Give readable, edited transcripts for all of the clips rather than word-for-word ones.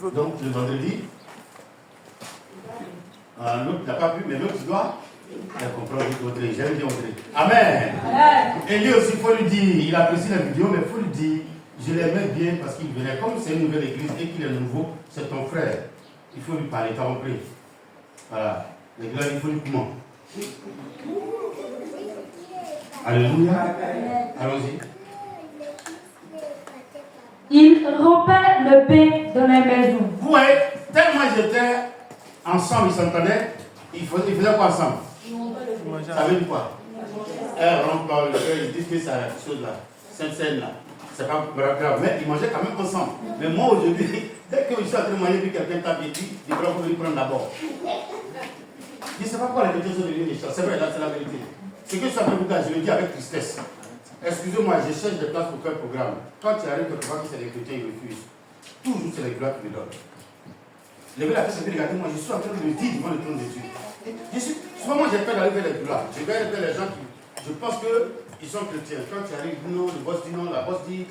Donc le vendredi, l'autre n'a pas pu, mais l'autre doit comprendre Audrey. J'aime bien Audrey. Amen. Et lui aussi, il faut lui dire, il apprécie la vidéo, mais il faut lui dire, je l'aimais bien parce qu'il venait. Comme c'est une nouvelle église et qu'il est nouveau, c'est ton frère. Il faut lui parler, t'as compris. Voilà. L'église, il faut lui comment? Alléluia. Allons-y. Il rompait le pain dans la maison. Vous voyez, tellement ils étaient ensemble, ils s'entendaient, ils faisaient quoi ensemble? Ça veut dire quoi? Rompre le pain, ils disent que c'est la chose là, cette scène-là. C'est pas grave, mais ils mangeaient quand même ensemble. Mais moi aujourd'hui, dès que je suis en train de manger, puis quelqu'un tape et dit, il faut venir prendre d'abord. Je ne sais pas pourquoi les chrétiens sont devenus méchants. C'est vrai, là, c'est la vérité. Ce que je suis en train de vous dire, je le dis avec tristesse. Excusez-moi, je cherche des places pour faire le programme. Quand tu arrives quelque part que c'est les chrétiens, ils refusent. Toujours c'est les gloires qui me donnent. Les gars, la personne qui regarde, moi, je suis en train de le dire devant le trône de Dieu. Souvent, moi, j'ai peur d'aller vers les gloires. Je vais vers les gens qui, je pense qu'ils sont chrétiens. Quand tu arrives, non, le boss dit non, la boss dit,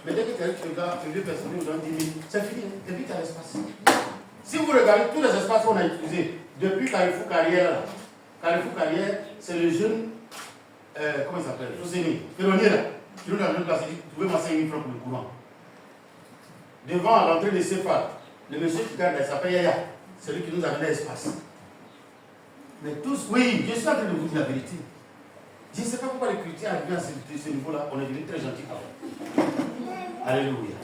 mais dès que tu arrives, tu regardes, tu veux personne, vous donne 10 000, c'est fini, et puis tu as l'espace. Si vous regardez tous les espaces qu'on a utilisés, depuis Carrefour Carrière, c'est le jeune, comment il s'appelle, José Ferronnier là, qui nous a donné place, il dit, trouvez-moi 5 000 francs pour le courant. Devant l'entrée de CFA, le monsieur qui garde, il s'appelle Yaya, c'est lui qui nous a donné l'espace. Mais tous, oui, je suis en train de vous dire la vérité. Je ne sais pas pourquoi les chrétiens arrivent à ce niveau-là, on est devenu très gentils avant. Alléluia.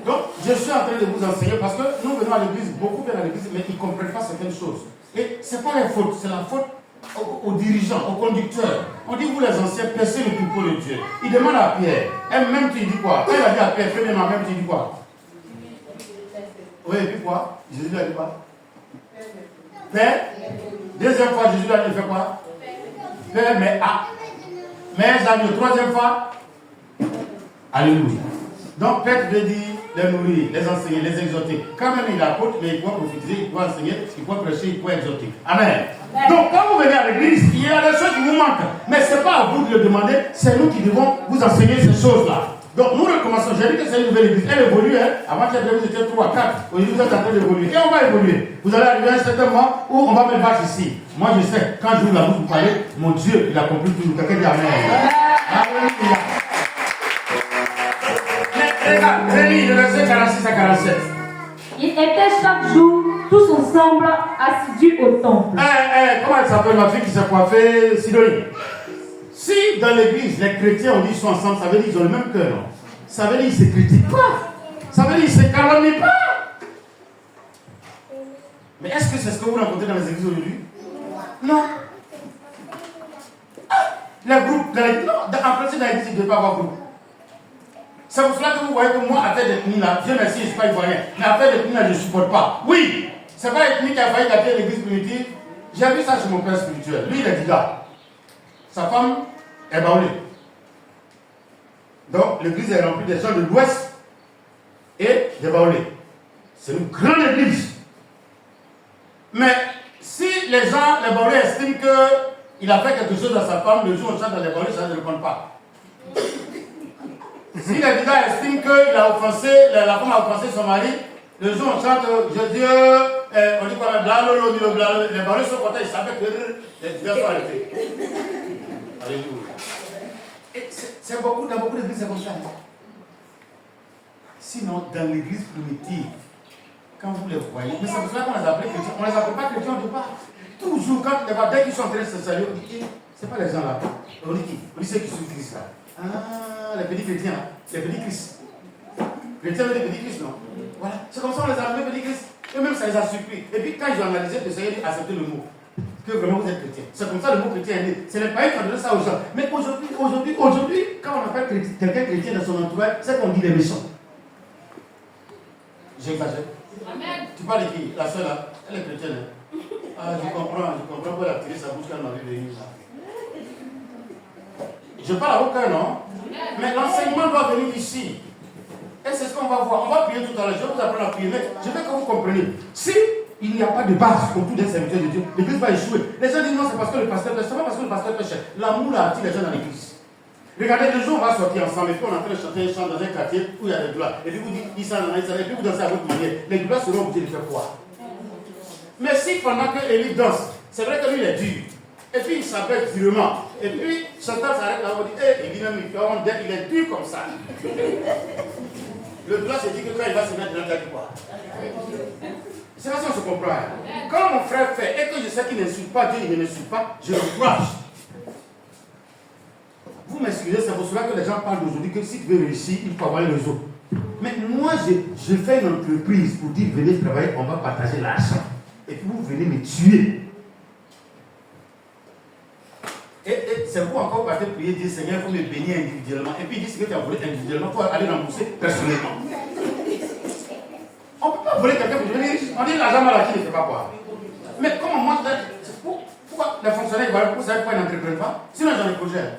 Donc, je suis en train de vous enseigner parce que nous venons à l'église, beaucoup viennent à l'église, mais ils ne comprennent pas certaines choses. Et ce n'est pas la faute, c'est la faute aux dirigeants, aux conducteurs. On dit, vous les anciens, percez le troupeau de Dieu. Il demande à Pierre, elle-même tu dis quoi? Quand il a dit à Pierre, premièrement, même tu dis quoi? Oui, et puis quoi? Jésus lui a dit quoi? Père. Deuxième fois, Jésus lui a dit, fait quoi? Père, mais agneaux. Troisième fois, alléluia. Donc, Père veut dire les nourrir, les enseigner, les exhorter. Quand même, il apporte, mais il doit profiter, il doit enseigner, il doit prêcher, il doit exhorter. Amen. Donc, quand vous venez à l'église, il y a des choses qui vous manquent. Mais ce n'est pas à vous de le demander, c'est nous qui devons vous enseigner ces choses-là. Donc, nous recommençons. J'ai dit que c'est une nouvelle église. Elle évolue, hein. Avant qu'elle vous étiez 3, 4. Aujourd'hui, vous êtes en train d'évoluer. Et on va évoluer. Vous allez arriver à un certain moment où on va me battre ici. Moi, je sais, quand je vous la bouche vous parler, mon Dieu, il a compris tout. Quelqu'un dit Amen. Alléluia. Relis le verset 46 à 47. Ils étaient chaque jour tous ensemble assidus au temple. Comment elle s'appelle ma fille qui s'est coiffée, Sidonie? Si dans l'église, les chrétiens, on dit qu'ils sont ensemble, ça veut dire qu'ils ont le même cœur. Ça veut dire qu'ils ne se critiquent pas. Ça veut dire qu'ils ne se calomnient pas. Mais est-ce que c'est ce que vous rencontrez dans les églises aujourd'hui? Non. Les groupes, en principe, dans l'église, il ne devait pas avoir groupe. C'est pour cela que vous voyez que moi, affaire d'ethnie là, Dieu merci, je ne suis pas ivoirien, mais affaire d'ethnie là, je ne supporte pas. Oui, ce n'est pas l'ethnie qui a failli gâter l'église primitive. J'ai vu ça chez mon père spirituel. Lui, il est du gars. Sa femme est baoulée. Donc, l'église est remplie des gens de l'ouest et des baoulés. C'est une grande église. Mais si les gens, les baoulés estiment qu'il a fait quelque chose à sa femme, le jour où on chante dans les baoulés, ça ne répond pas. Si les gars estiment qu'il a offensé, la femme a offensé son mari, le jour où on chante, je dis, on dit quoi, blalo, les baoulés sont contents, ils savaient que les gars sont arrêtés. Alléluia. Et c'est beaucoup, dans beaucoup d'églises, c'est comme ça. Sinon, dans l'église primitive, quand vous les voyez, mais c'est pour ça qu'on les appelle chrétiens. On ne les appelle pas chrétiens au départ. Toujours, quand les dès qu'ils sont en train de se saluer, on dit, c'est pas les gens là. On dit qui? On dit ceux qui suivent Christ là. Ah, les petits chrétiens là. Les petits Christ. Chrétiens, les petits Christ, non? Voilà. C'est comme ça qu'on les a appelés petits Christ. Eux-mêmes, ça les a surpris. Et puis, quand ils ont analysé, le Seigneur dit acceptez le mot. Que vraiment vous êtes chrétien. C'est comme ça le mot chrétien est né. Ce n'est pas eux qui ont donné ça aux gens. Mais aujourd'hui, quand on appelle quelqu'un chrétien dans son entourage, c'est qu'on dit les méchants. J'exagère. Amen. Tu parles de qui? La soeur là? Elle est chrétienne. Hein? Ah, je comprends pour la tirer sa bouche quand elle m'a vu venir là. Je parle à aucun, non? Mais l'enseignement doit venir ici. Et c'est ce qu'on va voir. On va prier tout à l'heure. Je vais vous apprendre à prier. Mais je veux que vous compreniez. Si il n'y a pas de base autour d'un serviteur de Dieu, l'église va échouer. Les gens disent non, c'est parce que le pasteur pêche. C'est pas parce que le pasteur pêche. L'amour a attiré les gens dans l'église. Regardez, le jour où on va sortir ensemble, et puis on est en train de chanter un chant dans un quartier où il y a des gloires. Et puis vous dites, et puis vous dansez à votre manière. Les gloires seront obligés de faire quoi? Mais si pendant que Élie danse, c'est vrai que lui il est dur. Et puis il s'appelle durement. Et puis Chantal s'arrête là, on dit, hé, il est dur comme ça. Le gloire se dit que quand il va se mettre dans la tête, quoi. C'est pas ça qu'on se comprend. Quand mon frère fait et que je sais qu'il n'insulte pas Dieu, il ne m'insulte pas, je l'encourage. Vous m'excusez, c'est pour cela que les gens parlent aujourd'hui que si tu veux réussir, il faut avoir les réseaux. Mais moi, je fais une entreprise pour dire venez travailler, on va partager l'argent. Et puis vous venez me tuer. Et c'est vous encore partez prier, dire Seigneur, il faut me bénir individuellement. Et puis il dit ce que tu as volé individuellement, il faut aller rembourser personnellement. On ne peut pas voler quelqu'un pour devenir riche. On dit l'argent mal acquis ne fait pas quoi. Mais comment moi, pourquoi les fonctionnaires, vous savez pourquoi ils n'entreprennent pas? Sinon j'en ai projet.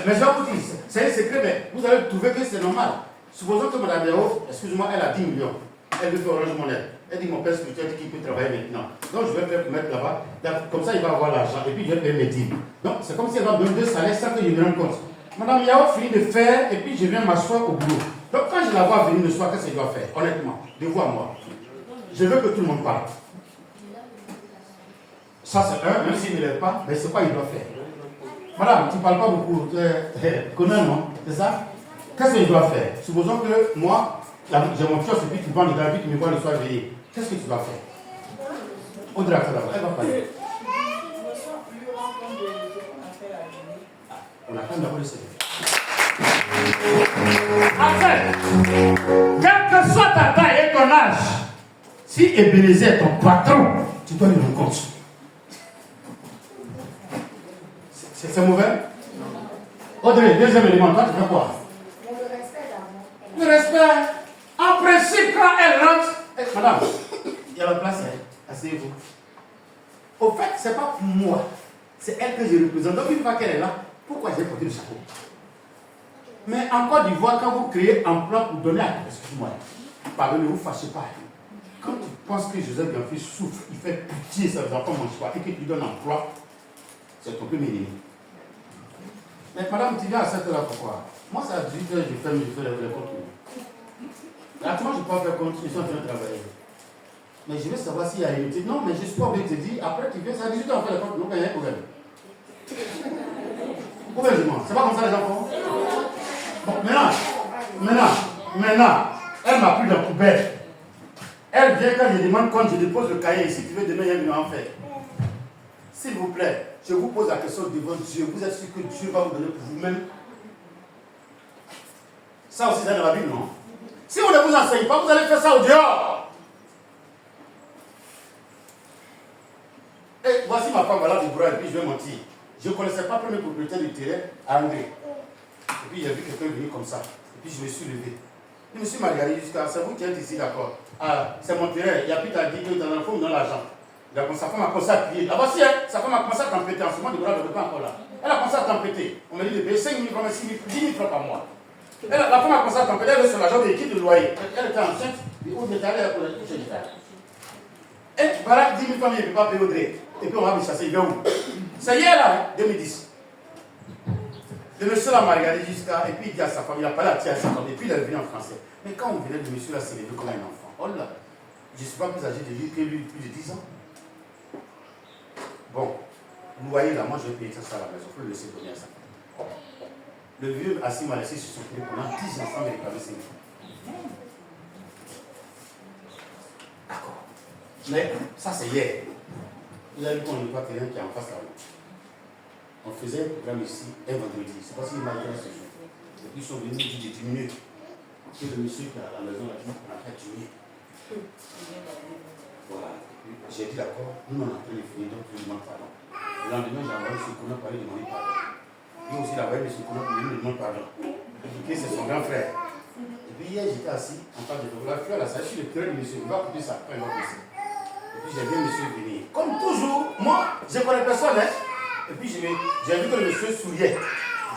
Mais je vais vous dire, c'est un secret, mais vous allez trouver que c'est normal. Supposons que Mme Yao, excusez-moi, elle a 10 millions. Elle veut faire Orange Money. Elle dit mon père spirituel dit qu'il peut travailler maintenant. Donc je vais faire mettre là-bas. Comme ça, il va avoir l'argent. Et puis je vais payer mes dîmes. Donc c'est comme si elle va me donner 2 salaires sans que je me rende compte. Mme Yao finit de faire et puis je viens m'asseoir au boulot. Donc quand je la vois venir le soir, qu'est-ce qu'elle doit faire? Honnêtement, de vous à moi. Je veux que tout le monde parle. Ça c'est un, même s'il ne l'est pas, mais c'est quoi il doit faire? Madame, tu ne parles pas beaucoup. Tu connais, non? C'est ça? Qu'est-ce qu'il doit faire? Supposons que moi, j'ai mon kiosque et puis tu vends le gars, tu me vois le soir veiller. Qu'est-ce que tu dois faire? Audrey, elle va parler. On attend d'abord le Seigneur. Après, quelle que soit ta taille et ton âge, si Ebenezer est ton patron, tu dois lui rendre compte. C'est mauvais? Audrey, deuxième élément, toi tu fais quoi? Le respect d'abord. Le respect. En principe, quand elle rentre, madame, il y a la place, asseyez-vous. Au fait, ce n'est pas pour moi, c'est elle que je représente. Donc, une fois qu'elle est là, pourquoi j'ai porté le chapeau? Mais en Côte d'Ivoire, quand vous créez un plan pour donner à... Excusez-moi, pardonnez-vous, fâchez pas. Quand tu penses que Joseph Bienfait souffre, il fait pitié, ça vous entend mon choix, et que tu lui donnes un emploi, c'est ton premier ennemi. Mais madame, tu viens à cette heure-là pourquoi? Moi, c'est à 18h, je fais les comptes. Actuellement, je ne peux pas faire compte, je suis en train de travailler. Mais je veux savoir s'il y a une unité. Non, mais je suis pas obligé de te dire, après tu viens, c'est à 18h, on fait les comptes, non, il y a un problème. Complètement. C'est pas comme ça les enfants? Bon, maintenant, elle m'a pris dans la poubelle. Elle vient quand je demande compte, je dépose le cahier ici. Tu veux demain, il y a en fait. S'il vous plaît, je vous pose la question devant Dieu. Vous êtes sûr que Dieu va vous donner pour vous-même? Ça aussi, c'est dans la Bible, non? Si on ne vous enseigne pas, vous allez faire ça au dehors. Et voici ma femme, voilà, du bras, et puis je vais mentir. Je ne connaissais pas le premier propriétaire du terrain à André. Et puis j'ai vu quelqu'un venir comme ça. Et puis je me suis levé. Je me suis marié jusqu'à. C'est vous qui êtes ici, d'accord? Ah, c'est mon terrain. Il y a plus qu'à dire que dans l'enfant, dans l'argent. Sa femme a commencé à crier. Ah, voici, hein, sa femme a commencé à tempêter. En ce moment, du bras ne pas encore là. Elle a commencé à tempêter. On m'a dit de payer 5 000 francs, 6 000, 10 000 francs par mois. La femme a commencé à tempêter. Elle est sur l'argent de qui de loyer. Elle était enceinte. Et on est allé pour la couche de terre. Et voilà, 10 000 francs, il ne peut pas payer Audrey. Et puis on va me chasser. Il vient où? C'est hier là, 2010. Le monsieur là m'a regardé jusqu'à. Et puis il dit à sa femme, il a parlé à sa femme. Et puis il est venu en français. Mais quand on venait, le monsieur là s'est levé comme un enfant. Oh là, je ne suis pas plus âgé de lui que lui, plus de 10 ans. Bon, vous voyez là, moi je vais payer ça à la maison. Il faut le laisser donner à ça. Le vieux assis m'a laissé sur son pied pendant 10 ans sans me réclamer ses livres. D'accord. Mais ça c'est hier. Vous avez vu qu'on n'est pas quelqu'un qui est en face là. On faisait un programme ici un vendredi. C'est pas si il m'a dit ce jour. Et puis ils sont venus dire de diminuer. Et le monsieur qui est à la maison là, on a fait diminuer. Voilà. J'ai dit d'accord, nous on a fait les finir, donc je demande pardon. Le lendemain, j'ai envoyé ce qu'on a parlé de demander pardon. Lui aussi, il a envoyé ce qu'on a parlé de demander pardon. Et c'est son grand frère. Et puis hier, j'étais assis en face de la fleur là, ça je suis le terrain du monsieur, il va couper ça quand il va baisser. Et puis j'ai vu le monsieur venir. Comme toujours, moi, je ne connais personne, hein. Et puis j'ai vu que le monsieur souriait.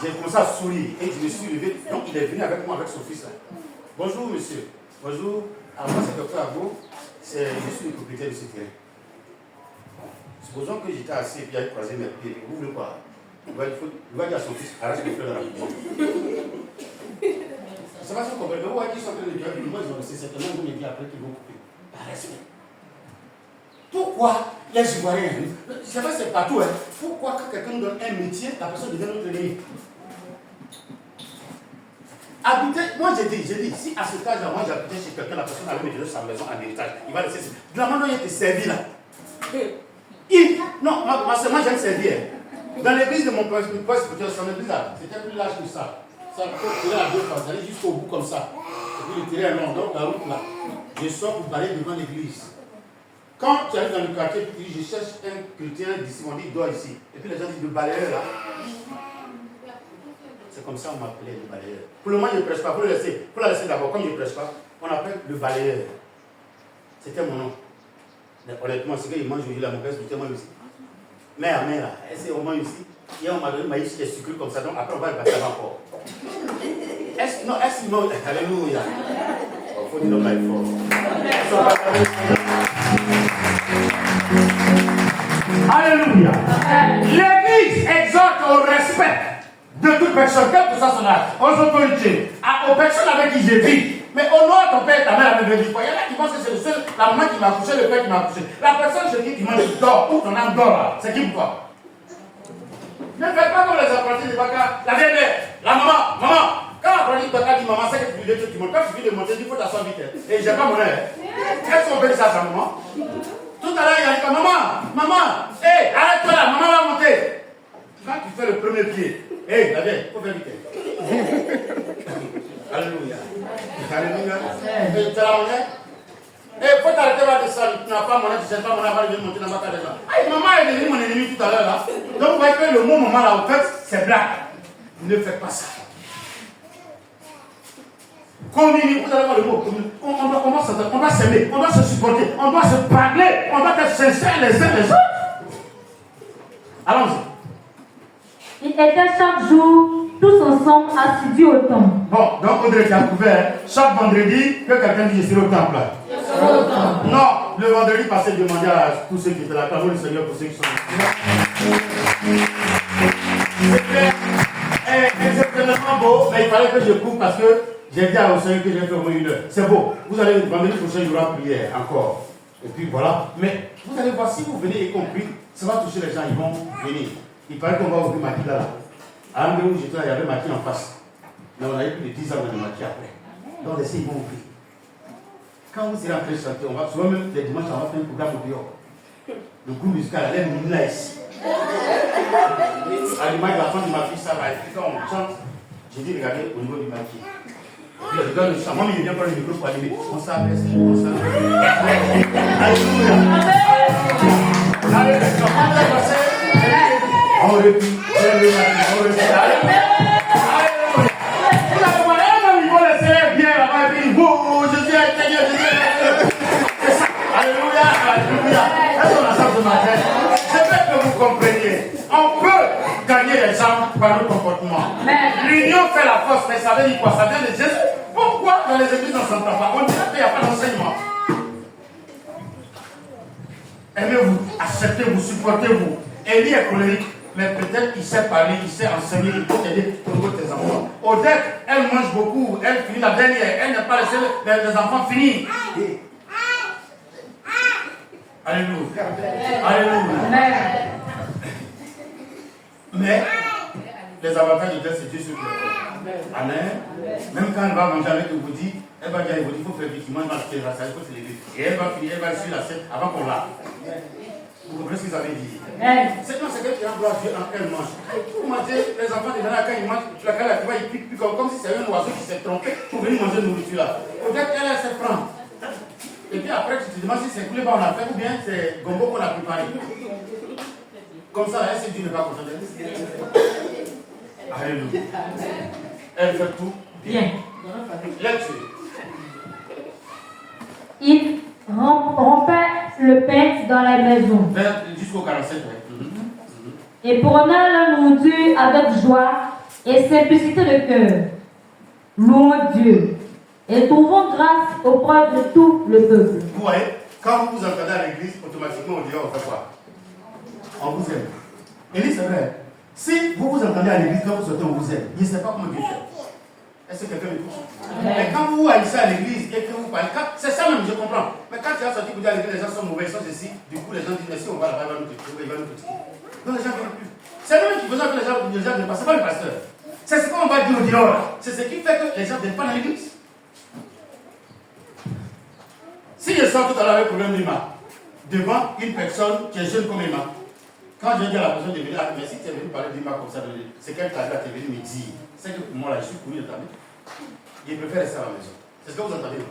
J'ai commencé à sourire et je me suis levé. Donc il est venu avec moi, avec son fils là. Bonjour monsieur. Bonjour. Alors moi c'est Dr Agbo. Je suis le propriétaire de ce terrain. Supposons que j'étais assis et puis il a croisé mes pieds. Vous voulez quoi? Il va dire à son fils, arrête de faire la religion. C'est pas ça qu'on peut dire. Ouais, ils sont en train de dire, moi, ils ont laissé certainement, vous me dites après qu'ils vont couper. Par respect. Pourquoi les Ivoiriens, c'est vrai, c'est partout, hein. Pourquoi quand quelqu'un nous donne un métier, la personne devient notre ennemi? Habiter, moi j'ai dit, si à cet âge-là, moi j'habitais chez quelqu'un, la personne avait mis sa maison en héritage, il va laisser. De la manière dont il était servi là. Non, moi j'aime servir. Dans l'église de mon père, son église là, c'était plus large que ça. Ça peut tirer à deux fois, ça allait jusqu'au bout comme ça. Et puis il tirait long, donc la route là. Je sors pour balayer devant l'église. Quand tu arrives dans le quartier, tu dis, je cherche un chrétien d'ici, on dit, il doit ici. Et puis les gens disent, le balayeur là. C'est comme ça qu'on m'appelait le balayeur. Pour le moment, je ne prêche pas. Pour la laisser d'abord, comme je ne prêche pas, on appelle le balayeur. C'était mon nom. Mais honnêtement, ce qu'il mange aujourd'hui, là, mon père, c'était moi aussi. Mère, est-ce qu'on mange ici? Et on m'a donné le maïs qui est sucré comme ça, donc après on va le battre encore. Est-ce qu'il mange? Alléluia. Il faut dire le maïs fort. Alléluia. L'Église exhorte au respect de toute personne, quel que soit son âge, aux autorités, aux personnes avec qui je vis. Mais honore ton père et ta mère avec vie. Il y en a qui pensent que c'est le seul, la maman qui m'a accouché, le père qui m'a accouché. La personne chez qui mange, dort, ou ton âme dort là, c'est qui pour toi? Ne faites pas comme les apprentis de Baka, la vieille mère, la maman. Quand l'apprenti de Baka dit maman, c'est que tu veux que tu montes. Quand tu viens de monter, il faut t'asseoir vite. Et j'ai pas mon air. Est-ce qu'on fait ça à sa maman? Tout à l'heure, il a dit maman, hé, arrête-toi là, maman va monter. Quand tu fais le premier pied, hé, la vieille, il faut faire vite. Alléluia. Alléluia. Et tu as la monnaie? Eh, faut t'arrêter là de ça. Tu n'as pas monnaie, tu ne sais pas mon aval, je vais monter dans ma carte. Aïe, maman est devenue mon ennemi tout à l'heure là. Donc vous voyez que le mot maman là, en fait, c'est blague. Ne faites pas ça. Communier, vous allez voir le mot communier. On doit s'aimer, on doit se supporter, on doit se parler, on doit être sincères les uns les autres. Allons-y. Ils étaient chaque jour tous ensemble assidus au temple. Bon, donc Audrey qui a couvert chaque vendredi que quelqu'un dit je serai au temple. Non, le vendredi passé, demandez à tous ceux qui étaient là, acclamons le Seigneur pour ceux qui sont là. C'est tellement beau, mais il fallait que je coupe parce que j'ai dit au Seigneur que j'ai fait au moins 1 heure. C'est beau, vous allez le vendredi prochain, il y aura prière encore. Et puis voilà, mais vous allez voir, si vous venez y compris, ça va toucher les gens, ils vont venir. Il paraît qu'on va ouvrir Maki là. À un moment où j'étais là, il y avait Maki en face. Mais on avait plus de 10 ans de Maki après. Donc les ils vont ouvrir. Quand vous serez en train de chanter, on va souvent même les dimanches, on va faire un programme au dehors. Le groupe musical, elle est là ici. À l'image de la femme de ma fille, ça va. Et puis quand on chante, j'ai dit, regardez au niveau du Maki. Puis je regarde le chant. Moi, il vient prendre le micro pour allumer. On s'abaisse, on s'abaisse. Alléluia. Alléluia. On replie. On replie. Alléluia. Je veux que vous compreniez. On peut gagner les gens par le comportement. L'union fait la force, mais ça veut dire quoi? Ça vient de Jésus. Pourquoi dans les églises on ne s'entend pas? On dirait qu'il n'y a pas d'enseignement. Aimez-vous, acceptez-vous, supportez-vous. Élie est colérique, mais peut-être il sait parler, il sait enseigner, il peut t'aider pour tes enfants. Odette, elle mange beaucoup, elle finit la dernière, elle n'a pas laissé les enfants finir. Alléluia. Alléluia. Mais les avantages de Dieu, c'est Dieu sur le Amen. Même quand elle va manger avec le bouddhi, elle va dire il faut faire vite, il mange dans le terrasse, il faut se lever. Et elle va finir, elle va suivre la scène avant qu'on lave. Vous comprenez ce qu'ils avaient dit? C'est quand c'est quelqu'un qui envoie Dieu en elle mange. Pour manger, les enfants de Ghana, quand ils mangent, tu la cales, tu vois, ils piquent comme si c'était un oiseau qui s'est trompé pour venir manger de nourriture là. Peut-être qu'elle se prend. Et puis après, tu te demandes si c'est coulé on a fait ou bien c'est gombo qu'on a préparé. Comme ça, elle s'est dit ne pas content d'elle. Alléluia. Elle fait tout bien. Là-dessus. Il rompait le pain dans la maison. Jusqu'au 47, oui. Et prenant la nourriture avec joie et simplicité de cœur. Louons Dieu. Et trouvons grâce auprès de tout le peuple. Vous voyez, quand vous entendez à l'église, automatiquement on dit on fait quoi? On vous aime. Élie, c'est vrai. Si vous vous entendez à l'église, quand vous sortez, on vous aime. Je ne sais pas comment Dieu fait. Est-ce que quelqu'un m'écoute? Mais quand vous haïssez à l'église et que vous parlez, c'est ça même, je comprends. Mais quand tu as sorti pour dire à l'église, les gens sont mauvais, ils sont ceci, du coup les gens disent, mais si on va là-bas, il va nous critiquer. Donc les gens ne viennent plus. C'est lui qui faisait que les gens ne viennent pas, c'est pas le pasteur. C'est ce qu'on va dire au dehors. C'est ce qui fait que les gens ne viennent pas dans l'église. Si je sors tout à l'heure avec le problème d'Ima, devant une personne qui est jeune comme Emma, quand je dis à la personne de venir, ah, mais si tu es venu parler d'Ima comme ça, c'est qu'elle t'a venu me dire. C'est que pour moi, là, je suis couru de ta main. Je préfère rester à la maison. C'est ce que vous entendez.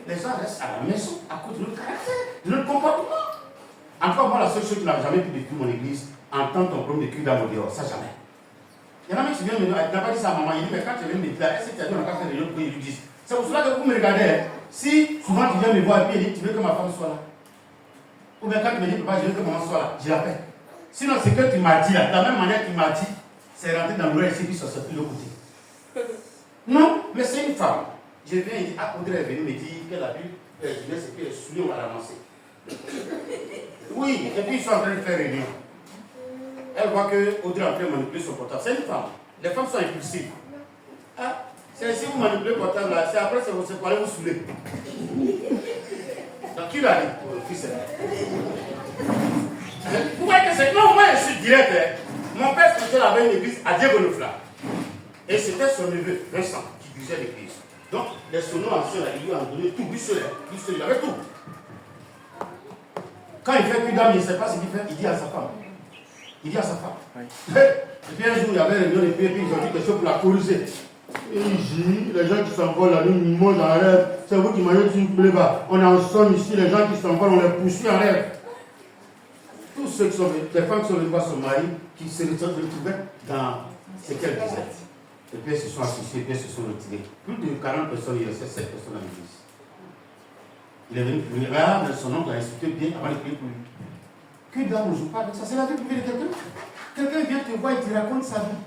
Les gens restent à la maison à cause de notre caractère, de notre comportement. Encore moi, la seule chose qui n'a jamais pu détruire mon église, entendre ton problème de cul dans mon dehors, ça jamais. Il y en a même qui viennent me dire, tu n'as pas dit ça à maman, il dit, mais quand tu viens me dire, est-ce que tu as dit on a pas fait réunion pour qu'ils lui disent? C'est pour cela que vous me regardez, hein. Si souvent tu viens me voir et puis il dit, tu veux que ma femme soit là. Ou bien quand tu me dis, papa, je veux que maman soit là, je l'appelle. Sinon, ce que tu m'as dit là, de la même manière que tu m'as dit, c'est rentré dans l'oreille ici, puis ça sorti de l'autre côté. Non, mais c'est une femme. Je viens et dis, ah, Audrey est venue me dire qu'elle a vu, je viens, c'est que les souliers, on va ramasser. Oui, et puis ils sont en train de faire réunion. Elle voit que Audrey est en train de manipuler son portable. C'est une femme. Les femmes sont impulsives. Ah, c'est si vous manipulez le portable là, c'est après, c'est pour aller vous saouler. Donc, qui l'a dit? Le fils est. Vous voyez que c'est. Non, moi je suis direct. Hein. Mon père spirituel avait une église à Diego-le-Fla. Et c'était son neveu, Vincent, qui dirigeait l'église. Donc, les sonos anciens, ils lui ont donné tout, lui seul, il avait tout. Quand il fait plus d'âme, il ne sait pas ce qu'il fait, il dit à sa femme. Il dit à sa femme. Oui. Et puis un jour, il y avait une réunion, et puis ils ont dit quelque chose pour la corriger. Et il dit, les gens qui s'envolent la nuit, ils mangent en rêve. C'est vous qui mangez s'il vous plaît, bah. On est en somme ici, les gens qui s'envolent, on les poursuit en rêve. Tous ceux qui sont venus, les femmes qui sont venues voir son mari, qui se retrouvaient dans ce qu'elle disait. Et puis elles se sont associées, et puis elles se sont retirées. Plus de 40 personnes, il restait 7 personnes dans l'église. Il est venu pour lui. Là, son oncle a insulté bien avant de prier pour lui. Que d'âme ne joue pas avec ça? C'est la vie privée de quelqu'un. Quelqu'un vient te voir et te raconte sa vie.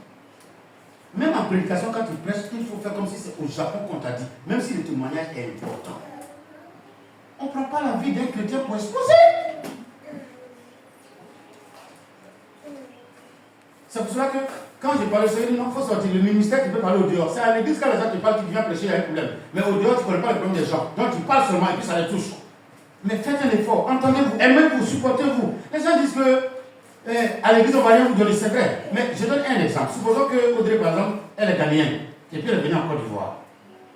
Même en prédication, quand tu prêches, il faut faire comme si c'est au Japon qu'on t'a dit. Même si le témoignage est important. On ne prend pas la vie d'un chrétien pour exposer. C'est pour cela que quand je parle, je dis non, il faut sortir. Le ministère, tu peux parler au dehors. C'est à l'église quand les gens te parlent, tu viens prêcher, il y a un problème. Mais au dehors, tu ne connais pas le problème des gens. Donc tu parles seulement et puis ça les touche. Mais faites un effort, entendez-vous, aimez-vous, supportez-vous. Les gens disent que à l'église, on ne va rien vous donner, c'est vrai. Mais je donne un exemple. Supposons que Audrey, par exemple, elle est ghanéenne. Et puis elle est venue en Côte d'Ivoire.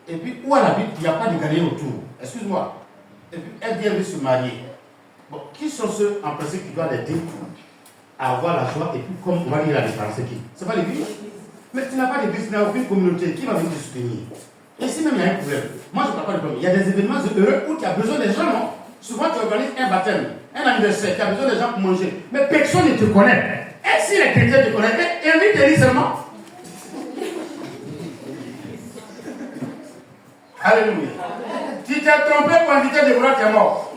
Et puis où elle habite, il n'y a pas de Ghanéens autour. Excuse-moi. Et puis elle vient se marier. Bon, qui sont ceux en principe qui doivent l'aider à avoir la joie? Et puis comme on va dire la différence, c'est qui? C'est pas l'église. Mais tu n'as pas d'église, tu n'as aucune communauté. Qui va venir te soutenir? Et si même il y a un problème, moi je ne parle pas de problème. Il y a des événements heureux où tu as besoin des gens, non? Souvent tu organises un baptême, un anniversaire, tu as besoin des gens pour manger. Mais personne ne te connaît. Et si les chrétiens te connaissent, mais invite-les seulement. Alléluia. Tu t'es trompé pour inviter des bras, tu es mort.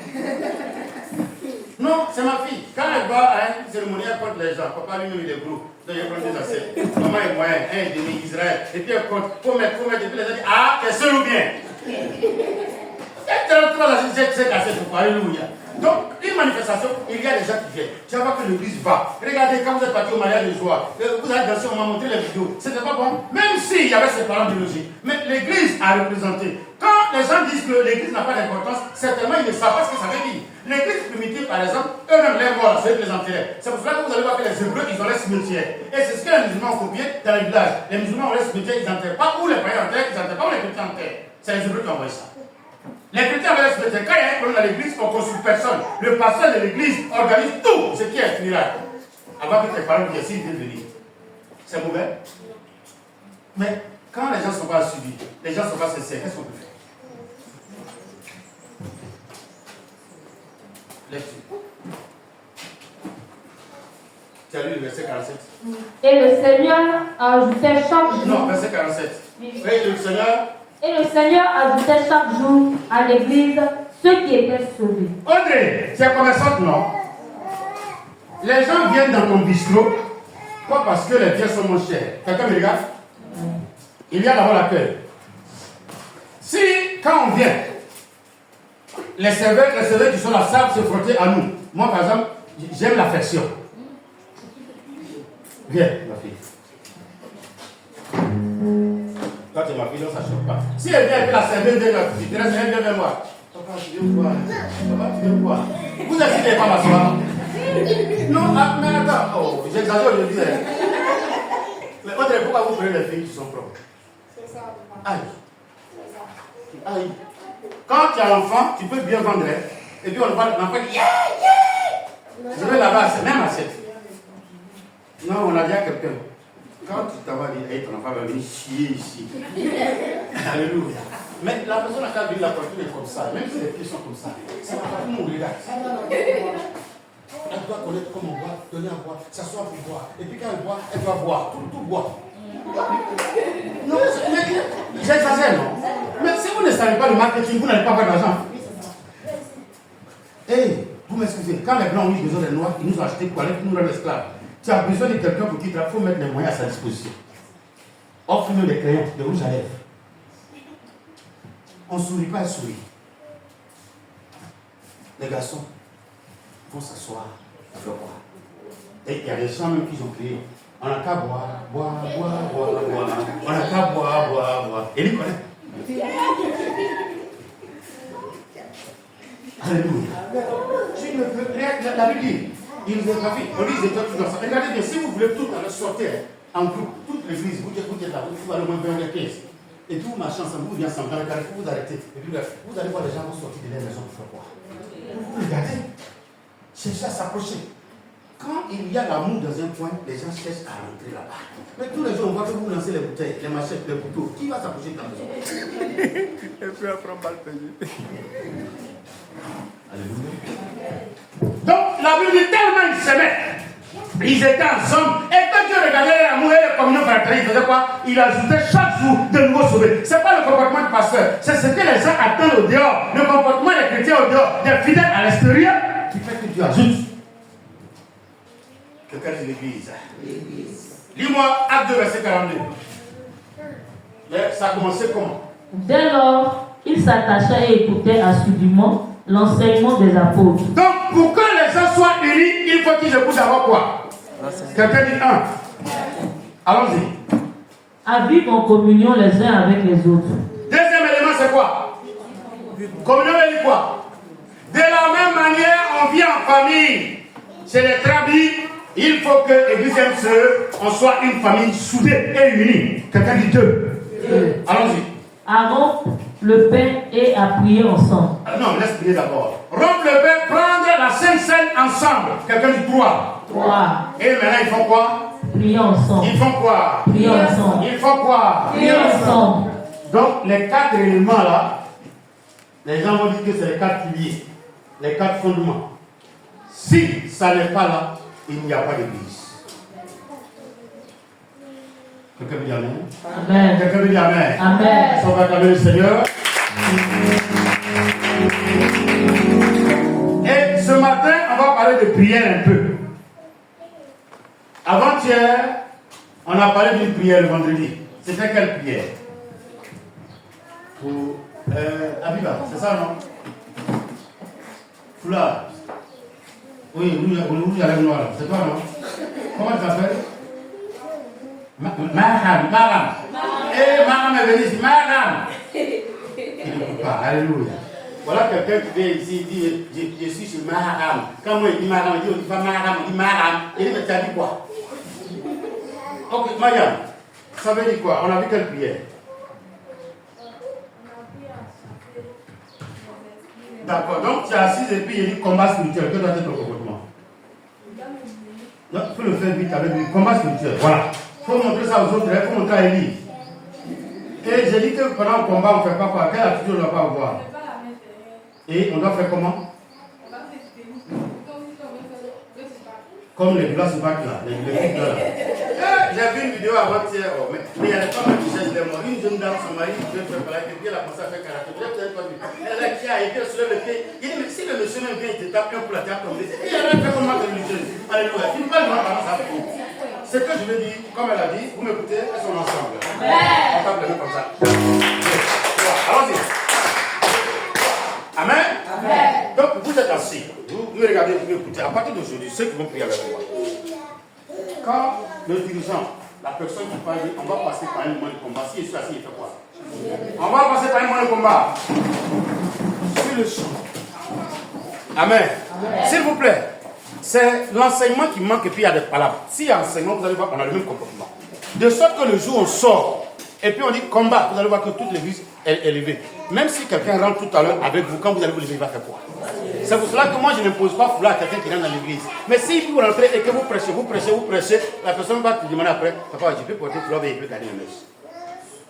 Non, c'est ma fille. Quand elle va à une cérémonie, elle compte les gens. Papa lui-même il est gros. Donc il prend des assiettes. Maman est moyen, un demi Israël. Et puis elle compte. Faut mettre. Et puis les gens disent, ah, t'es seul ou bien? Et tu rentres dans la cette assiette pour alléluia. Donc, une manifestation, il y a des gens qui viennent. Tu vas voir que l'église va. Regardez, quand vous êtes parti au mariage de joie, vous avez dansé, on m'a montré les vidéos. C'était pas bon. Même s'il y avait ses parents biologiques. Mais l'église a représenté. Quand les gens disent que l'église n'a pas d'importance, certainement ils ne savent pas ce que ça veut dire. L'église primitive, par exemple, eux-mêmes les morts, c'est les enterrés. C'est pour cela que vous allez voir que les Hébreux, ils ont les cimetières. Et c'est ce que les musulmans ont copié dans les villages. Les musulmans ont les cimetières, ils n'enterrent pas. Ou les païens enterrent, ils n'enterrent pas. Ou les chrétiens enterrent. C'est les Hébreux qui ont envoyé ça. Les chrétiens ont les cimetières. Quand il y a un problème dans l'église, on ne consulte personne. Le pasteur de l'église organise tout ce qui est miracle. Avant que tes parents disent s'ils viennent venir. C'est mauvais. Mais quand les gens ne sont pas suivis, les gens ne sont pas sincères, qu'est-ce qu'on peut faire? Lecture. Tu as lu le verset 47. Et le Seigneur ajoutait chaque jour. Non, verset 47. Oui, le Seigneur. Et le Seigneur ajoutait chaque jour à l'église ceux qui étaient sauvés. Audrey, tu es commerçante, non? Les gens viennent dans ton bistrot, pas parce que les biens sont moins chers. Quelqu'un me regarde? Il y a d'abord l'accueil. Si, quand on vient, les serveurs qui sont là savent se frotter à nous. Moi, par exemple, j'aime l'affection. Viens, ma fille. Toi, tu es ma fille, donc ça ne choque pas. Si elle vient avec la serviette de la petite, elle vient vers moi. Papa, tu veux quoi? Papa, tu veux quoi? Vous n'hésitez pas à m'asseoir. Non, mais attends. Oh, j'exagère aujourd'hui. Mais André, pourquoi vous prenez les filles qui sont propres? C'est ça, papa. Aïe. C'est ça. Aïe. Quand tu as l'enfant, tu peux bien vendre. Et puis on va l'enfant dit yeah, yeah. Je vais là-bas, c'est même assiette. Non, on a dit à quelqu'un. Quand tu t'en vas dire, hey, ton enfant va venir chier ici. Alléluia. Mais la personne qui a vu la voiture est comme ça, même si les pieds sont comme ça, ça va pas tout le monde regarde. Elle doit connaître comment boire, donner à boire, s'asseoir pour boire. Et puis quand elle boit, elle doit boire, tout boire. Non, mais j'exagère, non? Mais si vous ne savez pas le marketing, vous n'allez pas avoir d'argent. Hey, vous m'excusez, quand les blancs ont eu besoin des noirs, ils nous ont acheté pour aller nous rendre esclaves. Tu as besoin de quelqu'un pour qui il faut mettre les moyens à sa disposition. Offre-nous des crayons, des rouges à lèvres. On ne sourit pas, elle sourit. Les garçons vont s'asseoir, à faire boire. Et il y a des gens même qui ont crié. On n'a qu'à boire, boire, boire, boire, boire. On n'a qu'à boire, boire, boire. Et lui connaît. Alléluia. Tu ne peux rien. La Bible dit, il nous a pas fait. On dit, ils étaient tous dans ça. Regardez bien, si vous voulez tout sortir en groupe, toute l'église, vous êtes là, vous allez au moins vers les pièces. Et puis vous marchez ensemble, vous venez ensemble, dans le carrefour, vous arrêtez. Et puis vous allez voir les gens vont sortir de leur maison pour faire quoi? Vous regardez, cherchez à s'approcher. Quand il y a l'amour dans un coin, les gens cherchent à rentrer là-bas. Mais tous les jours, on voit que vous lancez les bouteilles, les machettes, les couteaux. Qui va s'approcher de ta maison? Et puis après, on va le payer. Alléluia. Donc, la Bible dit tellement ils s'aimaient. Ils étaient ensemble. Et quand Dieu regardait l'amour et la communion fraternelle, il faisait quoi? Il ajoutait chaque jour de nouveaux sauvés. Ce n'est pas le comportement du pasteur. C'est ce que les gens attendent au dehors. Le comportement des chrétiens au dehors, des fidèles à l'extérieur, qui fait que Dieu ajoute. Quelqu'un dit l'église. Lis-moi Acte 2, verset 42. Mais ça a commencé comment? Dès lors, il s'attacha et écoutait assidûment l'enseignement des apôtres. Donc, pour que les gens soient unis, il faut qu'ils écoutent d'abord quoi? Quelqu'un dit un. Allons-y. À vivre en communion les uns avec les autres. Deuxième élément, c'est quoi? Communion veut dire quoi? De la même manière, on vit en famille. C'est les trabis. Il faut que l'église aime on soit une famille soudée et unie. Quelqu'un dit deux. Allons-y. À rompre le pain et à prier ensemble. Non, laisse prier d'abord. Rompre le pain, prendre la Sainte Seine ensemble. Quelqu'un dit trois. Et maintenant, ils font quoi? Prier ensemble. Ils font quoi? Prier ensemble. Ils font quoi? Prier ensemble. Donc, les quatre éléments là, les gens vont dire que c'est les quatre piliers, les quatre fondements. Si ça n'est pas là, il n'y a pas d'église. Quelqu'un me dit amen? Amen. Quelqu'un me dit amen? Amen. On va acclamer le Seigneur. Et ce matin, on va parler de prière un peu. Avant-hier, on a parlé d'une prière le vendredi. C'était quelle prière? Pour Abiba, c'est ça, non? Foulard. Oui, il y a le noir là. C'est toi, non? Comment tu t'appelles? Maham. Et Maham est venu ici. Maham. Il ne peut pas. Alléluia. Voilà quelqu'un qui vient ici, il dit je suis sur Maham. Quand moi il dit Maham, il dit on dit pas Maham, on dit Maham. Il dit mais tu as dit quoi? Ok, Mariam, ça veut dire quoi? On a vu quelle prière? D'accord, donc tu es assise et puis il dit combat spirituel. Quel doit être ton comportement? Non, il faut le faire vite avec lui. Combat spirituel, voilà. Il faut montrer ça aux autres, il faut montrer à Élie. Et j'ai dit que pendant le combat, on ne fait pas quoi? Quelle attitude on ne doit pas avoir? Et on doit faire comment? Comme les glaces se battent là, les coups là. J'ai vu une vidéo avant-hier, mais il y a des femmes qui cherchent les morts. Une jeune dame, son mari, qui veut faire parler, et puis elle a commencé à faire karaté. Elle a qui a été sur le pied. Il dit, mais si le monsieur même vient, il te tape un coup la tête tombée. Et elle a fait comment religieuse. Alléluia. Tu ne parles pas pendant ça. Ce que je veux dire, comme elle a dit, vous m'écoutez, elles sont ensemble. On tape les mains comme ça. Allons-y. Amen. Amen. Donc vous êtes assis. Vous me regardez, vous m'écoutez. À partir d'aujourd'hui, ceux qui vont prier avec moi. Quand le dirigeant, la personne qui parle, on va passer par un moment de combat. Si je suis assis, il fait quoi? On va passer par un moment de combat. Sur le champ. Amen. S'il vous plaît, c'est l'enseignement qui manque et puis il y a des palabres. S'il y a enseignement, vous allez voir qu'on a le même comportement. De sorte que le jour où on sort, et puis on dit combat, vous allez voir que toute l'église est élevée. Même si quelqu'un rentre tout à l'heure avec vous, quand vous allez vous lever, il va faire quoi? C'est pour cela que moi je n'impose pas foulard à quelqu'un qui rentre dans l'église. Mais si vous rentrez et que vous prêchez, la personne va te demander après, papa, je peux porter foulard et il peut gagner un mèche.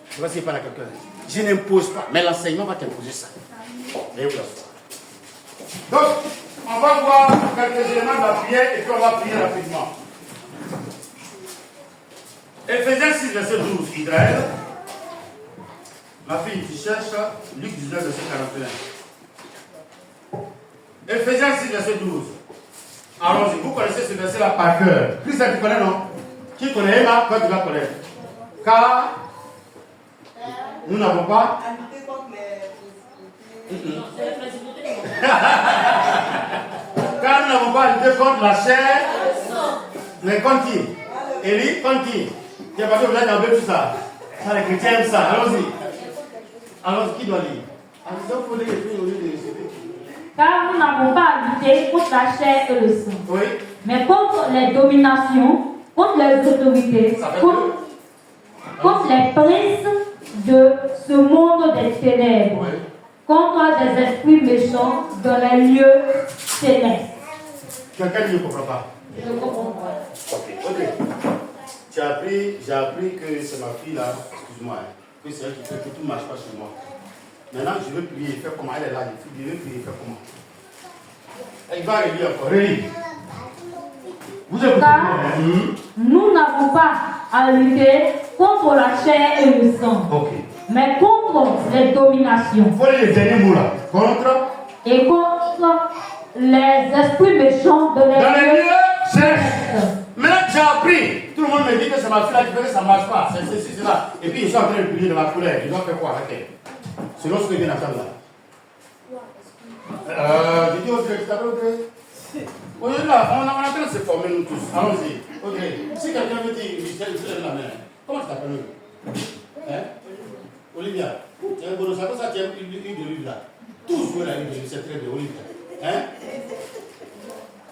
Je ne sais pas s'il parle à quelqu'un. Je n'impose pas, mais l'enseignement va t'imposer ça. Et vous donc, on va voir quelques éléments de la prière et puis on va prier rapidement. Ephésiens 6, verset 12, Israël. Ma fille, tu cherches Luc 19, verset 41. Ephésiens 6, verset 12. Allons-y, vous connaissez ce verset-là par cœur. Plus ça, tu connais, non? Qui connaît Emma, toi tu vas connaître. Car nous n'avons pas. Car nous n'avons pas à lutter contre la chair, mais contre qui? Élie, contre qui? Tu n'as pas besoin d'enlever tout ça. Ça, les chrétiens aiment ça. Allons-y. Allons-y, qui doit lire? Car nous n'avons pas à lutter contre la chair et le sang, Oui. mais contre les dominations, contre les autorités, contre les princes de ce monde des ténèbres, Oui. contre des esprits méchants dans les lieux célestes. Quelqu'un ne comprend pas. Je comprends pas. Ok. J'ai appris que c'est ma fille là, excuse-moi, que c'est elle qui fait que tout ne marche pas chez moi. Maintenant, je veux prier, faire comment? Elle est là, je veux prier, faire comment? Elle va relire encore, relire. Vous écoutez? Car nous n'avons pas à lutter contre la chair et le sang, Ok. mais contre les dominations. Il faut lire les derniers mots là. Contre? Et contre les esprits méchants dans les lieux célestes. Maintenant, j'ai appris. Tout le monde me dit que c'est ma fille là qui fait que ça ne marche pas. C'est là. Et puis, je suis en train de prier de ma colère. Je dois faire quoi avec elle? Selon ce que vient d'entendre là. Je dis Audrey, tu t'appelles Audrey? Oui, là, on est en train de se former nous tous. Allons-y. Audrey, si quelqu'un veut dire Michel, tu lèves la main. Comment tu t'appelles? Hein? Olivia, tu as un bonus. Ça, tu as une de livre là. Tous jouent la livre, c'est très bien, Olivia. Hein?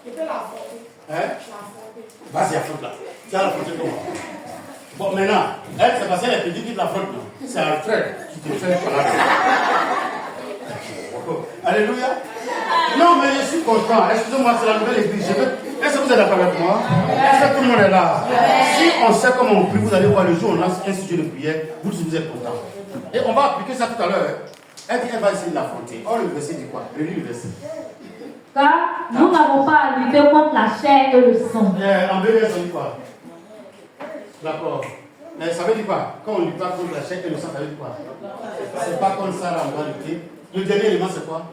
Je peux la faute. Hein? Vas-y, affronte là. Tu as la faute comment? Bon, maintenant, elle, c'est parce qu'elle est petite qui l'affronte. C'est Alfred qui te fait parler. Alléluia. Non, mais je suis content. Excusez-moi, c'est la nouvelle église. Est-ce que vous êtes d'accord avec moi? Est-ce que tout le monde est là? Si on sait comment on prie, vous allez voir le jour où on lance un sujet de prière, vous êtes content. Et on va appliquer ça tout à l'heure. Elle dit, elle va essayer de l'affronter. Or, le verset dit quoi? Relis le verset. Car nous n'avons pas à lutter contre la chair et le sang. En BBS, on dit quoi? D'accord. Mais ça veut dire quoi? Quand on ne lutte pas contre la chair et le sang, ça veut dire quoi? C'est pas comme ça, là, on doit lutter. Le dernier élément, c'est quoi?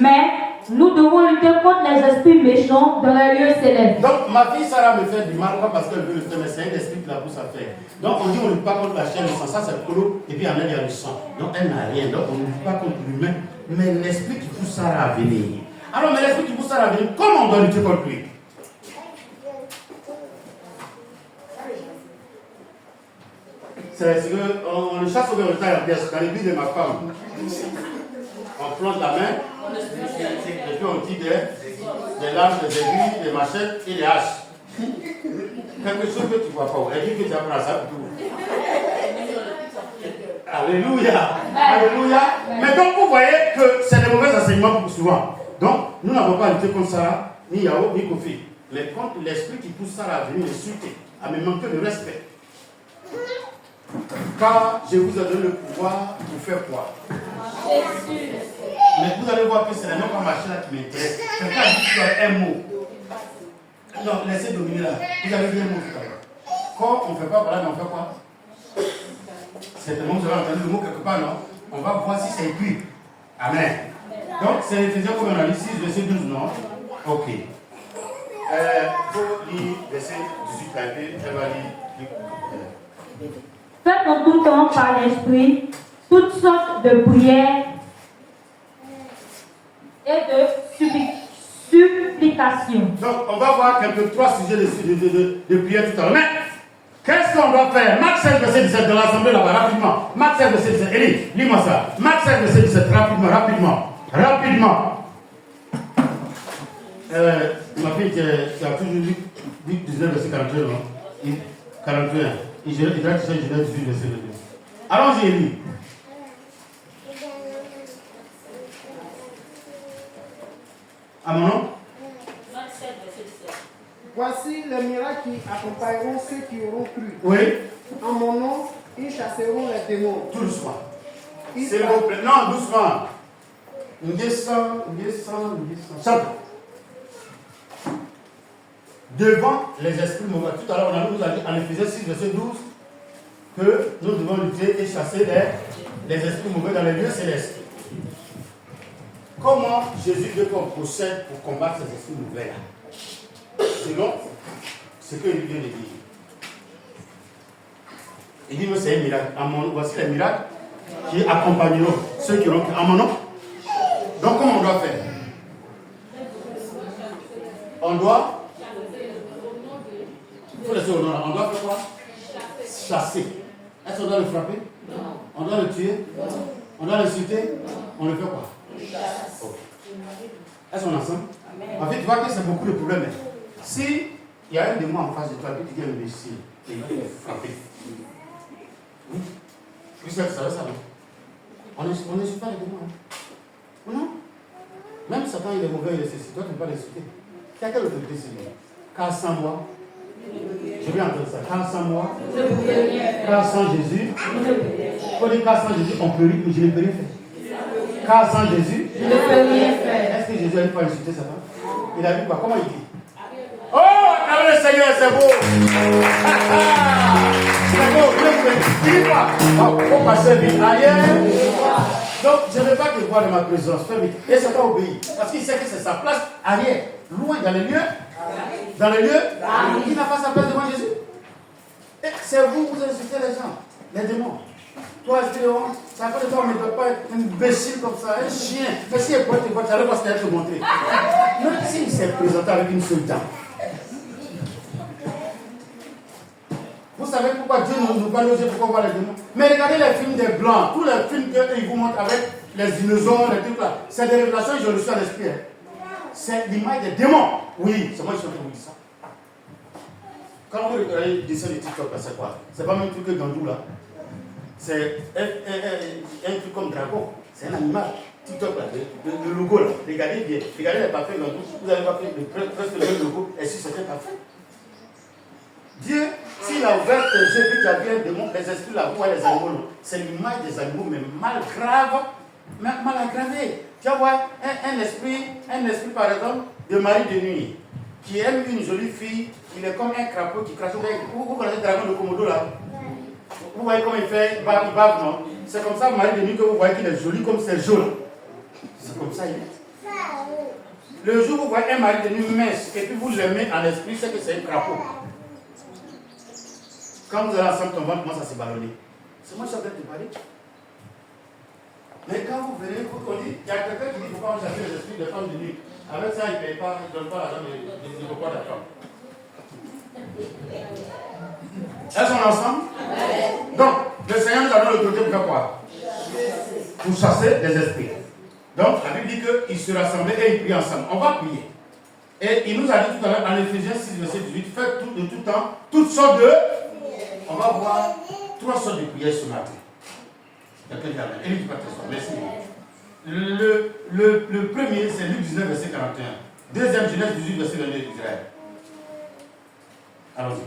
Mais nous devons lutter contre les esprits méchants dans les lieux célestes. Donc, ma fille Sarah me fait du mal, pas parce qu'elle veut le faire, mais c'est un esprit qui la pousse à faire. Donc, on dit on ne lutte pas contre la chair et le sang. Ça, c'est clos, et puis en elle, il y a le sang. Donc, elle n'a rien. Donc, on ne lutte pas contre l'humain, mais l'esprit qui pousse Sarah à venir. Alors, mais l'esprit qui pousse Sarah à venir, comment on doit lutter contre lui? C'est qu'on le chasse au véritable à la pièce. Dans l'église de ma femme, on plante la main, et puis on tire des lames, des aiguilles, des machettes et des haches. Quelque chose que tu ne vois pas. Elle dit que tu apprends ça pour tout. Alléluia. Alléluia. Mais donc vous voyez que c'est des mauvais enseignements pour souvent. Donc nous n'avons pas lutté contre Sarah, ni Yahoo, ni Kofi. Mais contre l'esprit qui pousse Sarah à venir l'insulter, à me manquer de respect. Car je vous ai donné le pouvoir pour faire quoi? Mais vous allez voir que c'est la même machine là qui m'intéresse. Quelqu'un a dit que tu as un mot. Non, laissez dominer là. Vous avez dit un mot tout à l'heure. Quand on ne fait pas voilà, mais on fait quoi? Certainement, vous avez entendu le mot quelque part, non? On va voir si c'est écrit. Amen. Donc, c'est Ephésiens comme on a dit 6, verset 12, non? Ok. Il faut lire verset 18 là, elle va lire. Faites en tout temps par l'esprit toutes sortes de prières et de supplications supplication. Donc, on va voir quelques 3 sujets de prière tout à l'heure. Mais, qu'est-ce qu'on doit faire? Marc 16, verset 17, dans l'assemblée là-bas, rapidement. Marc 16, verset 17. Élie, lis-moi ça. Marc 16, verset 17, rapidement. Ma fille, tu as toujours lu 19, verset 41, non? 41. Il dirait que c'est Genèse 18, verset 22. Allons-y, Élie. À mon nom? Voici les miracles qui accompagneront ceux qui auront cru. Oui. En mon nom, ils chasseront les démons. Tout doucement. S'il vous plaît. Non, doucement. On descend. Chante. Devant les esprits mauvais. Tout à l'heure, on nous a dit en Éphésiens 6, verset 12, que nous devons lutter et chasser les esprits mauvais dans les lieux célestes. Comment Jésus veut qu'on procède pour combattre ces esprits mauvais là? Selon ce qu'il vient de dire. Il dit, mais c'est un miracle. Voici les miracles qui accompagneront ceux qui auront cru en mon nom. Donc, comment on doit faire? On doit. Il faut laisser au nom. On doit faire quoi? Chasser. Est-ce qu'on doit le frapper? Non. On doit le tuer? Non. On doit l'insulter? On le fait quoi? Oh. Est-ce qu'on est ensemble? En fait, tu vois que c'est beaucoup de problèmes. Si il y a un démon en face de toi, puis tu dis imbécile, il va te frapper. Vous savez ça, non? On n'insulte pas les démons. Hein? Non? Même Satan, il est mauvais, il est ceci. Toi, tu ne peux pas l'insulter. Quelle autorité c'est lui? Car sans moi, je vais entendre ça. Car sans moi, car sans Jésus, il faut dire car sans Jésus, on peut rire, mais je ne peux rien faire. Car sans Jésus, je ne peux rien faire. Est-ce que Jésus a une fois insulté Satan? Il a dit quoi? Comment il dit? Oh, acclamez le Seigneur, c'est beau! C'est beau, dis quoi? Il faut passer vite. Ailleurs. Donc, je ne veux pas qu'il voit de ma présence. Fais vite. Et ça va obéir. Parce qu'il sait que c'est sa place arrière. Loin dans les lieux. Dans les lieux. Il n'a pas sa place devant Jésus. Et c'est vous insultez les gens. Les démons. Toi, esprit de honte, ça fait de toi, on ne peut pas être un imbécile comme ça, un chien. Mais si il est pour te voir, tu allais voir ce qu'il a te montrer. Même s'il s'est présenté avec une seule dent. Vous savez pourquoi Dieu nous parle aux yeux, pourquoi on voit les démons? Mais regardez les films des Blancs, tous les films qu'ils vous montrent avec les dinosaures, les trucs là. C'est des révélations que j'ai reçues à l'esprit. C'est l'image des démons. Oui, c'est moi qui suis en train de vous dire ça. Quand vous regardez le dessin de TikTok, c'est quoi? C'est pas le même truc que Gandou là. C'est un truc comme dragon. C'est un animal. TikTok là, le logo là. Regardez bien. Regardez les parfums Gandou. Vous avez pas fait presque le même logo. Et si c'était parfait. Dieu, s'il a ouvert tes yeux, puis tu as vu un démon, les esprits là, vous voyez les animaux, c'est l'image des animaux, mais mal grave, mal aggravé. Tu vas voir un esprit par exemple, de mari de nuit, qui aime une jolie fille, il est comme un crapaud qui crache. Vous connaissez le dragon de Komodo là? Vous voyez comment il fait, il bave, non? C'est comme ça, mari de nuit, que vous voyez qu'il est joli comme c'est jaune. C'est comme ça, il est. Le jour où vous voyez un mari de nuit mince, et puis vous l'aimez en esprit, c'est que c'est un crapaud. Quand vous allez ensemble, ton ventre commence à se ballonner. C'est moi qui suis en train de te parler. Mais quand vous venez, on dit, il y a quelqu'un qui dit qu'il ne faut pas chasser les esprits de femmes de nuit. Avec ça, il ne paye pas, il ne donne pas l'argent de repas de la femme. Est-ce qu'on est ensemble? Donc, le Seigneur nous a donné l'autorité pour faire quoi? Pour chasser les esprits. Donc, la Bible dit qu'ils se rassemblaient et ils prient ensemble. On va prier. Et il nous a dit tout à l'heure, en Éphésiens 6, verset 18, faites tout de tout temps, toutes sortes de... On va voir 3 sortes de prières ce matin. Quelqu'un dit Amen. Élie, tu vas t'asseoir. Merci. Le premier, c'est Luc 19, verset 41. Deuxième, Genèse 18, verset 22 d'Israël. Allons-y.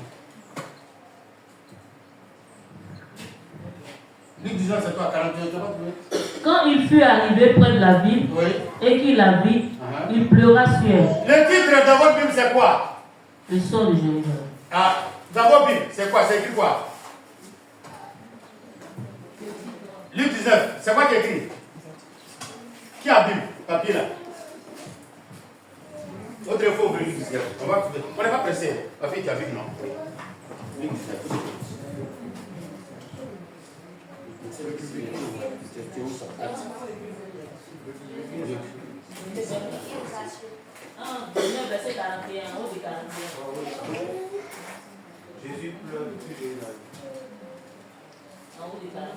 Luc 19, c'est quoi? 41, tu vas trouver? Quand il fut arrivé près de la ville, oui, et qu'il la vit, il pleura sur elle. Le titre de votre Bible, c'est quoi? Le sort de Jérusalem. Ah, dans votre Bible, c'est quoi? C'est écrit quoi? Luc 19, c'est quoi qui est écrit? Qui a Bible? Papier là. Autrefois, ouvrir Luc 19. On n'est pas pressé. Papier, tu as Bible, non? Luc 19. verset 41, en haut du 41. Jésus pleure depuis les années. En haut du 41.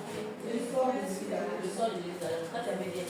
Le sort de Jérusalem. Quand tu avais dit.